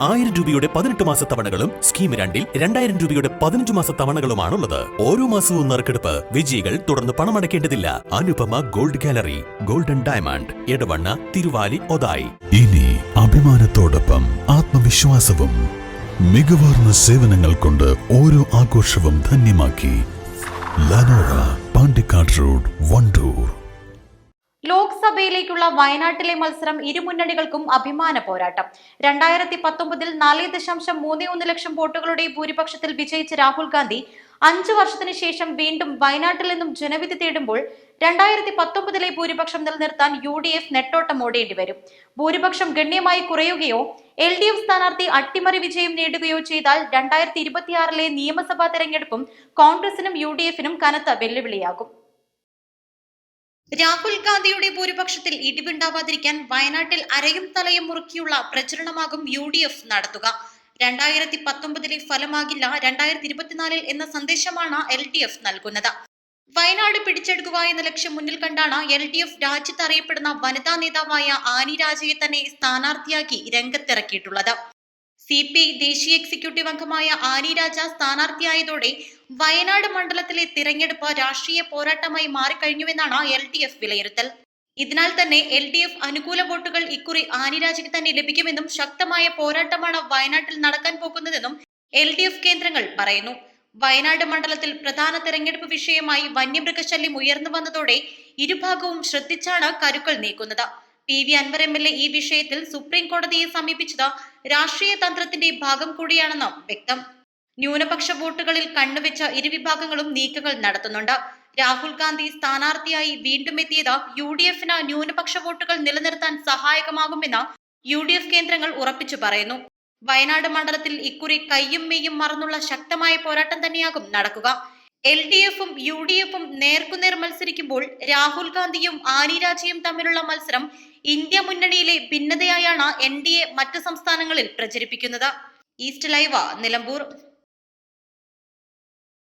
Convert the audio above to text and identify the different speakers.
Speaker 1: 1000 രൂപയുടെ 18 മാസ തവണകളും സ്കീം 2-ൽ 2000 രൂപയുടെ 15 മാസ തവണകളുമാണുള്ളത്. ഓരോ മാസവും നറുക്കെടുപ്പ്. വിജയികൾ തുടർന്ന് പണമടയ്ക്കേണ്ടതില്ല. Anupama gold gallery, golden diamond, Edavanna, Thiruvali, Othayi.
Speaker 2: ഇനി അഭിമാനത്തോടൊപ്പം ആത്മവിശ്വാസവും. മികവാർന്ന സേവനങ്ങൾ കൊണ്ട് ഓരോ ആഘോഷവും ധന്യമാക്കി. ലനോറ, പാണ്ടിക്കാട് റോഡ്, വണ്ടൂർ.
Speaker 3: ലോക്സഭയിലേക്കുള്ള വയനാട്ടിലെ മത്സരം ഇരുമുന്നണികൾക്കും അഭിമാന പോരാട്ടം. 2019-ൽ 4.31 ലക്ഷം വോട്ടുകളുടെ ഭൂരിപക്ഷത്തിൽ വിജയിച്ച രാഹുൽ ഗാന്ധി 5 വർഷത്തിന് ശേഷം വീണ്ടും വയനാട്ടിൽ നിന്നും ജനവിധി തേടുമ്പോൾ 2019-ലെ ഭൂരിപക്ഷം നിലനിർത്താൻ UDF നെട്ടോട്ടം ഓടേണ്ടി വരും. ഭൂരിപക്ഷം ഗണ്യമായി കുറയുകയോ LDF സ്ഥാനാർത്ഥി അട്ടിമറി വിജയം നേടുകയോ ചെയ്താൽ 2026-ലെ നിയമസഭാ തെരഞ്ഞെടുപ്പും കോൺഗ്രസിനും UDF-നും കനത്ത വെല്ലുവിളിയാകും. രാഹുൽ ഗാന്ധിയുടെ ഭൂരിപക്ഷത്തിൽ ഇടിവുണ്ടാവാതിരിക്കാൻ വയനാട്ടിൽ അരയും തലയും മുറുക്കിയുള്ള പ്രചരണമാകും UDF നടത്തുക. 2019-ലെ ഫലമാകില്ല 2024-ൽ എന്ന സന്ദേശമാണ് LDF നൽകുന്നത്. വയനാട് പിടിച്ചെടുക്കുക എന്ന ലക്ഷ്യം മുന്നിൽ കണ്ടാണ് LDF രാജ്യത്ത് അറിയപ്പെടുന്ന വനിതാ നേതാവായ ആനി രാജയെ തന്നെ സ്ഥാനാർത്ഥിയാക്കി രംഗത്തിറക്കിയിട്ടുള്ളത്. CPI ദേശീയ എക്സിക്യൂട്ടീവ് അംഗമായ ആനി രാജ സ്ഥാനാർത്ഥിയായതോടെ വയനാട് മണ്ഡലത്തിലെ തിരഞ്ഞെടുപ്പ് രാഷ്ട്രീയ പോരാട്ടമായി മാറിക്കഴിഞ്ഞുവെന്നാണ് LDF വിലയിരുത്തൽ. ഇതിനാൽ തന്നെ LDF അനുകൂല വോട്ടുകൾ ഇക്കുറി ആനി രാജയ്ക്ക് തന്നെ ലഭിക്കുമെന്നും ശക്തമായ പോരാട്ടമാണ് വയനാട്ടിൽ നടക്കാൻ പോകുന്നതെന്നും LDF കേന്ദ്രങ്ങൾ പറയുന്നു. വയനാട് മണ്ഡലത്തിൽ പ്രധാന തെരഞ്ഞെടുപ്പ് വിഷയമായി വന്യമൃഗശല്യം ഉയർന്നു വന്നതോടെ ഇരുഭാഗവും ശ്രദ്ധിച്ചാണ് കരുക്കൾ നീക്കുന്നത്. PV അൻവർ MLA ഈ വിഷയത്തിൽ സുപ്രീം കോടതിയെ സമീപിച്ചത് രാഷ്ട്രീയ തന്ത്രത്തിന്റെ ഭാഗം കൂടിയാണെന്ന് വ്യക്തം. ന്യൂനപക്ഷ വോട്ടുകളിൽ കണ്ണുവെച്ച ഇരുവിഭാഗങ്ങളും നീക്കങ്ങൾ നടത്തുന്നുണ്ട്. രാഹുൽ ഗാന്ധി സ്ഥാനാർത്ഥിയായി വീണ്ടും എത്തിയത് UDF-ന് ന്യൂനപക്ഷ വോട്ടുകൾ നിലനിർത്താൻ സഹായകമാകുമെന്ന് UDF കേന്ദ്രങ്ങൾ ഉറപ്പിച്ചു പറയുന്നു. വയനാട് മണ്ഡലത്തിൽ ഇക്കുറി കയ്യും മെയ്യും മറന്നുള്ള ശക്തമായ പോരാട്ടം തന്നെയാകും നടക്കുക. LDF-ഉം UDF-ഉം നേർക്കുനേർ മത്സരിക്കുമ്പോൾ രാഹുൽ ഗാന്ധിയും ആനി രാജയും തമ്മിലുള്ള മത്സരം ഇന്ത്യ മുന്നണിയിലെ ഭിന്നതയായാണ് NDA മറ്റ് സംസ്ഥാനങ്ങളിൽ പ്രചരിപ്പിക്കുന്നത്. East live, Nilambur.